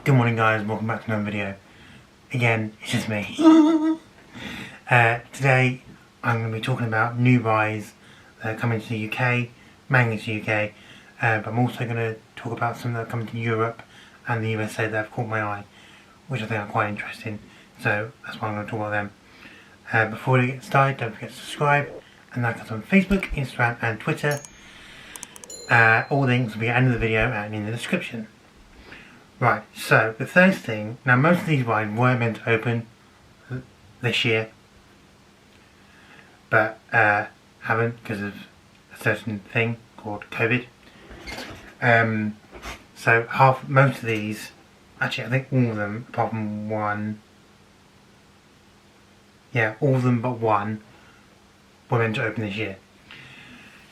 Good morning guys, welcome back to another video. Again, it's just me. Today I'm going to be talking about new rides that are coming to the UK, mainly to the UK, but I'm also going to talk about some that are coming to Europe and the USA that have caught my eye, which I think are quite interesting, so that's why I'm going to talk about them. Before we get started, don't forget to subscribe and like us on Facebook, Instagram and Twitter. All links will be at the end of the video and in the description. Right, so the first thing, now most of these rides were meant to open this year, but haven't because of a certain thing called COVID. So most of these, actually I think all of them apart from one, yeah, all of them but one were meant to open this year.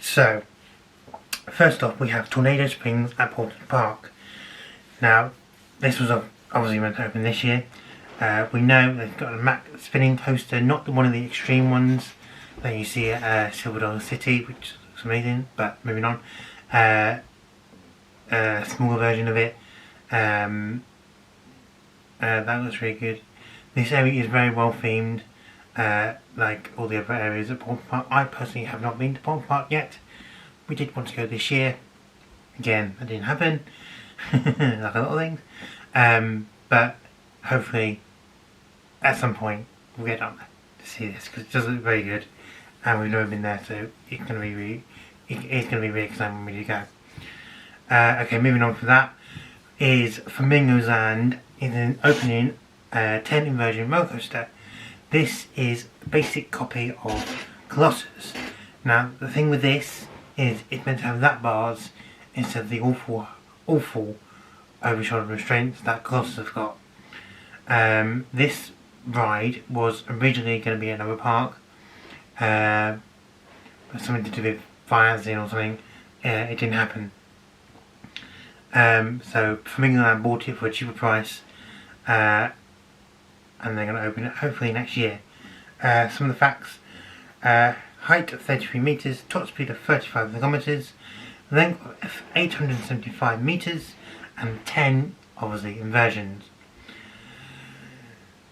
So first off we have Tornado Springs at Portland Park. Now, this was obviously meant to open this year. We know they've got a Mack spinning coaster, not one of the extreme ones that you see at Silver Dollar City, which looks amazing, but moving on. A smaller version of it. That looks really good. This area is very well themed, like all the other areas at Portland Park. I personally have not been to Portland Park yet. We did want to go this year. Again, that didn't happen. Like a lot of things, but hopefully at some point we'll get on there to see this because it does look very good and we've never been there, so it's going to be really exciting when we do go. Okay, moving on from that is Flamingo's Land is an opening 10 inversion roller coaster. This is a basic copy of Colossus. Now the thing with this is it's meant to have lap bars instead of the awful over shoulder restraints that Colossus have got. This ride was originally going to be at another park, something to do with financing or something. It didn't happen. So Flamingoland bought it for a cheaper price, and they're going to open it hopefully next year. Some of the facts: height of 33 meters, top speed of 35 kilometers. Length of 875 meters and 10 obviously inversions.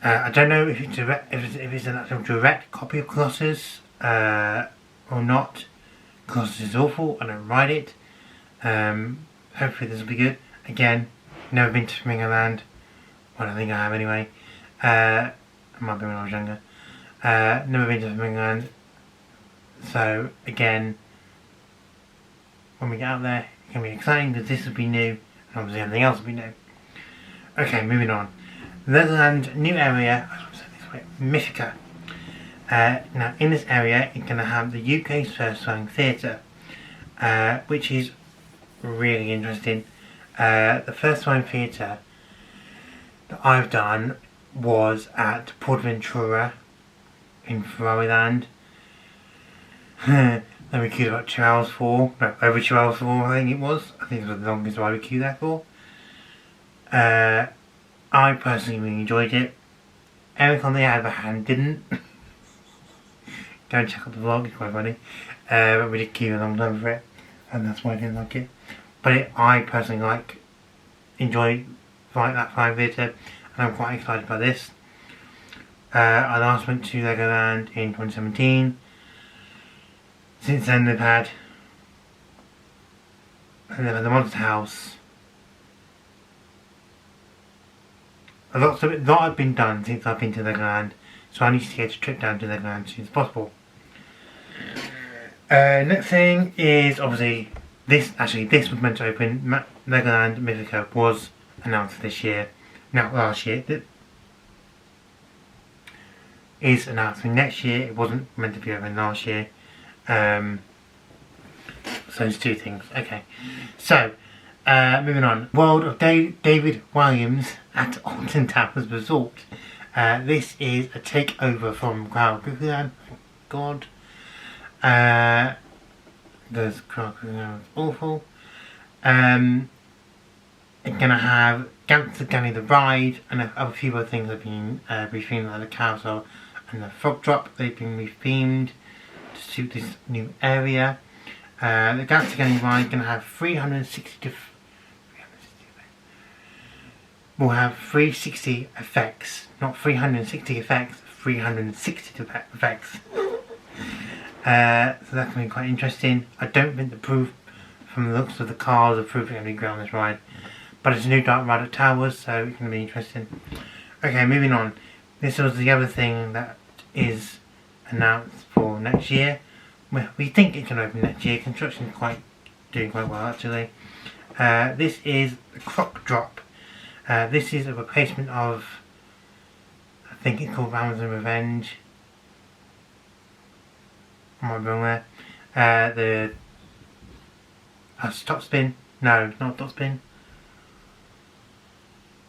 I don't know if it's an actual direct copy of Colossus or not. Colossus is awful, I don't ride it. Hopefully this will be good. Again, never been to Flamingoland. Well, I think I have anyway. I might be when I was younger. Never been to Flamingoland. So again, when we get out there, it's going to be exciting because this will be new and obviously everything else will be new. Okay, moving on. Legoland new area, Mythica. Now in this area you're going to have the UK's first flying theatre, which is really interesting. The first flying theatre that I've done was at Port Ventura in Ferrariland. That we queued about 2 hours for, no, over 2 hours for I think it was. I think it was the longest ride we queued there for. I personally really enjoyed it. Eric on the other hand didn't. Go and check out the vlog, it's quite funny. But we did queue a long time for it, and that's why I didn't like it. But I personally enjoyed that flying theatre, and I'm quite excited by this. I last went to Legoland in 2017. Since then they've had the Monster House. A lot has been done since I've been to Legoland, so I need to get a trip down to Legoland as soon as possible. Next thing is obviously this was meant to open. Legoland Mythica was announced this year. Now last year. It is announcing next year. It wasn't meant to be open last year. So there's two things. Okay, so moving on. World of David Williams at Alton Towers Resort. This is a takeover from Croc Drop. Thank God. There's Croc Drop. Awful. It's gonna have Gangster Gunny the ride and a few other things have been rethemed, like the carousel and the Croc Drop. They've been rethemed to suit this new area. The Gangster Gunny ride is going to have 360 will have 360 effects, not 360 effects, 360 effects. So that's going to be quite interesting. I don't think the proof, from the looks of the cars, the proof is going to be great on this ride. But it's a new dark ride at Towers, so it's going to be interesting. Okay, moving on. This was the other thing that is announced for next year. We think it can open next year. Construction is doing quite well actually. This is the Croc Drop. This is a replacement of, I think it's called Amazon Revenge. I might be wrong there. The Stop Spin. No, not Stop Spin.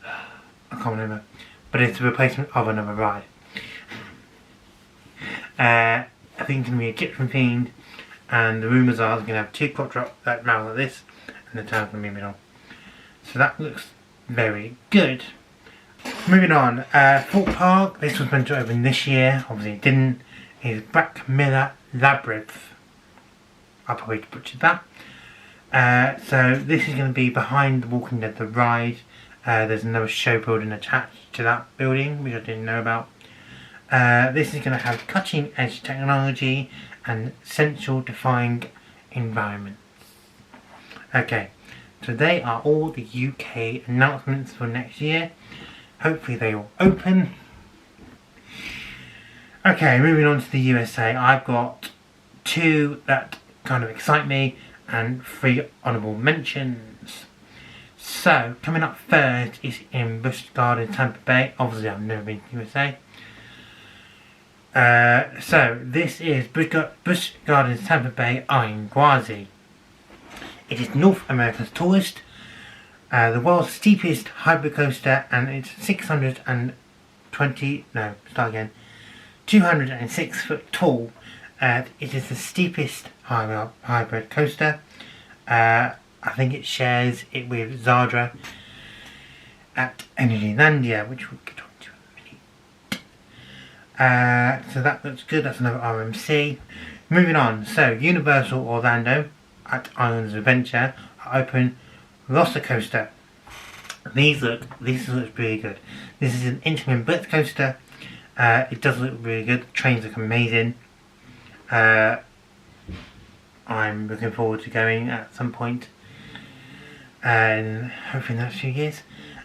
I can't remember. But it's a replacement of another ride. I think it's going to be Egyptian themed, and the rumours are it's going to have 2 Croc Drop that round like this, and the tail's going to be in the middle. So that looks very good. Moving on, Thorpe Park, this was meant to open this year, obviously it didn't, is Black Mirror Labyrinth. I probably butchered that. So this is going to be behind The Walking Dead the ride. There's another show building attached to that building, which I didn't know about. This is going to have cutting edge technology and sensual defying environments. Okay, so they are all the UK announcements for next year. Hopefully they all open. Okay, moving on to the USA. I've got 2 that kind of excite me and 3 honourable mentions. So, coming up first is in Busch Gardens, Tampa Bay. Obviously I've never been to the USA. So this is Busch Gardens, Tampa Bay, Iron Gwazi. It is North America's tallest, the world's steepest hybrid coaster, and it's 206 foot tall. It is the steepest hybrid coaster. I think it shares it with Zadra at Energylandia, which we'll get on to in a minute. So that looks good. That's another RMC. Moving on. So Universal Orlando at Islands of Adventure are open Velocicoaster. This looks really good. This is an interim blitz coaster. It does look really good. The trains look amazing. I'm looking forward to going at some point, and hopefully in the next few years.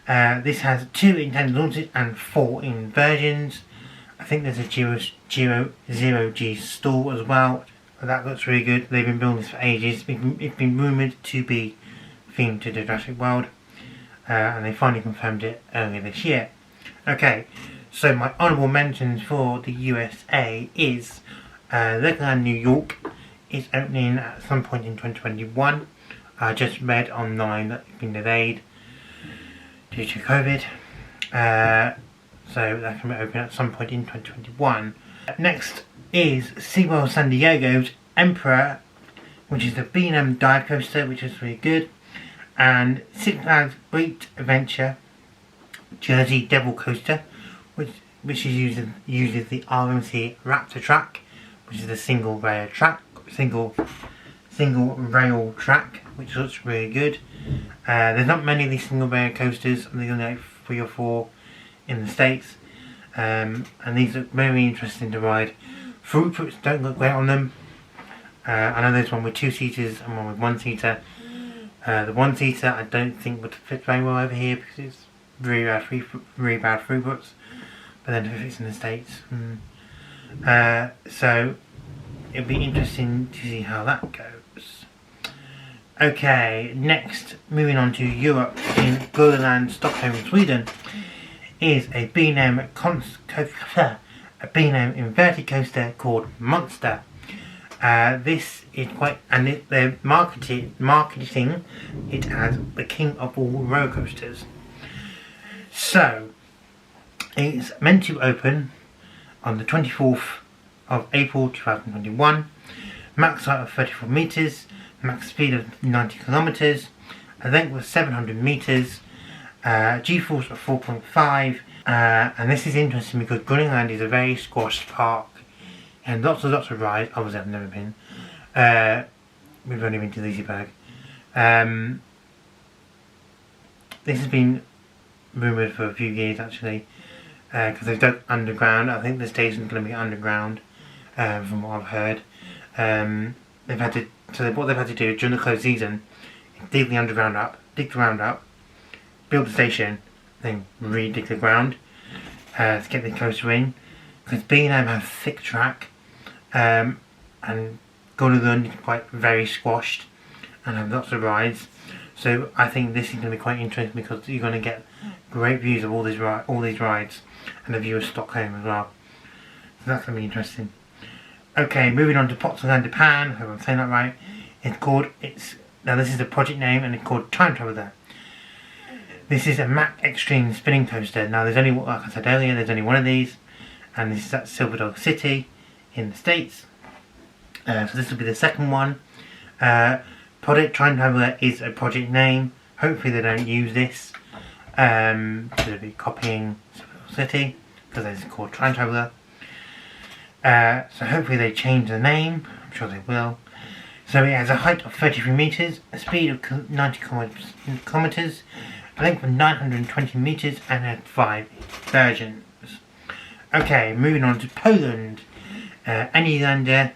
This has 2 intended launches and 4 inversions. I think there's a zero G stall as well. But that looks really good. They've been building this for ages. It's been rumoured to be themed to the Jurassic World, and they finally confirmed it earlier this year. Okay, so my honourable mentions for the USA is Legoland New York is opening at some point in 2021. I just read online that it's been delayed due to COVID. So that can be open at some point in 2021. Next is SeaWorld San Diego's Emperor, which is the B&M dive coaster, which is really good. And Six Flags Great Adventure Jersey Devil Coaster, which uses the RMC Raptor track, which is a single rail track, which looks really good. There's not many of these single rail coasters. I think only like 3 or 4 in the States, and these look very interesting to ride. Throughputs don't look great on them. I know there's one with 2 seaters and one with 1 seater. The 1 seater I don't think would fit very well over here because it's really bad throughputs. But then if it's in the States, so it'll be interesting to see how that goes. Okay, next, moving on to Europe, in Goderland, Stockholm, Sweden, is a B&M inverted coaster called Monster. This is they're marketing it as the king of all roller coasters. So it's meant to open on the 24th of April 2021. Max height of 34 meters, max speed of 90 kilometers, a length of 700 meters, G-force of 4.5, and this is interesting because Greenland is a very squashed park and lots of rides. Obviously I've never been. We've only been to Liseberg. This has been rumoured for a few years actually, because they've dug underground. I think the station's going to be underground, from what I've heard. What they've had to do during the closed season is dig the ground up, build the station, then re-dig the ground to get the coaster in. Because B&M has a thick track, and Golden Run is very squashed and have lots of rides. So I think this is going to be quite interesting because you're going to get great views of all these rides and a view of Stockholm as well. So that's going to be interesting. Okay, moving on to Potsuland Japan. I hope I'm saying that right. Now this is the project name, and it's called Time Traveler. This is a Mack Extreme spinning coaster. Now there's only, like I said earlier, there's only one of these, and this is at Silver Dog City in the States. So this will be the second one. Project Time Traveler is a project name. Hopefully they don't use this. They'll be copying Silver Dog City because it's called Time Traveler. So hopefully they change the name. I'm sure they will. So it has a height of 33 metres, a speed of 90 kilometres, a length of 920 metres, and had 5 versions. Okay, moving on to Poland. Anylander.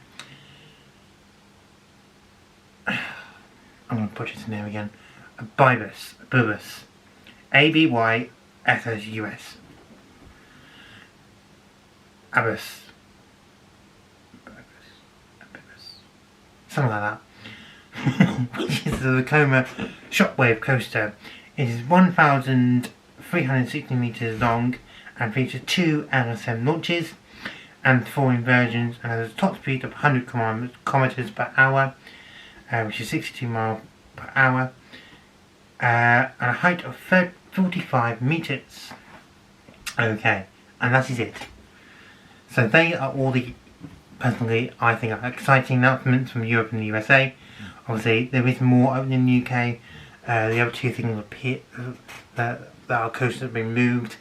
I'm going to put it in there again. Busch. A-B-Y-S-S-U-S. Abus. Something like that. Which is the Vekoma Shockwave Coaster. It is 1,360 metres long and features 2 LSM launches and 4 inversions, and has a top speed of 100 kilometers per hour, which is 62 miles per hour, and a height of 45 metres. Okay, and that is it. So they are all the, personally, I think are exciting announcements from Europe and the USA. Obviously, there is more opening in the UK. The other two things appear that our coasters have been moved.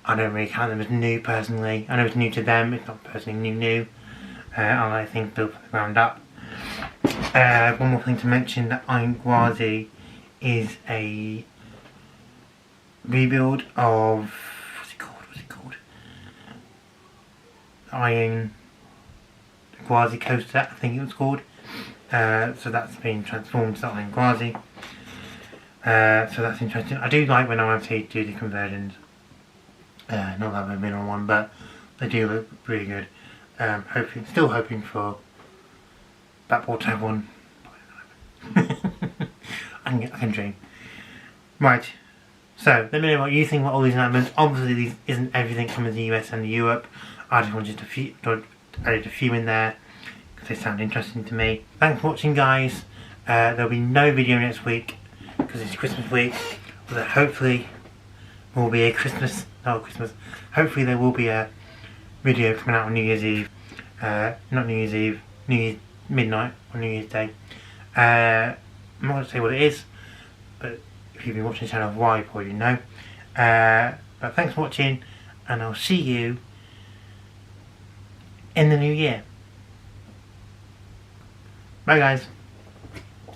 I don't really count them as new personally. I know it's new to them, it's not personally new. I think built from the ground up. One more thing to mention, that Gwazi is a rebuild of, what's it called? Iron Gwazi Coaster, I think it was called. So that's been transformed to Iron Gwazi. So that's interesting. I do like when OMT do the conversions. Not that I've been on one, but they do look really good. Still hoping for Backboard to have one. I can dream. Right. So let me know what you think about all these announcements. Obviously, these isn't everything coming to the US and Europe. I just wanted to add a few in there because they sound interesting to me. Thanks for watching, guys. There'll be no video next week because it's Christmas week, but hopefully will be a hopefully there will be a video coming out on New Year's Eve. Not New Year's Eve, New Year's midnight or New Year's Day. I'm not going to say what it is, but if you've been watching the channel for a while, you probably know. But thanks for watching, and I'll see you in the new year. Bye, guys.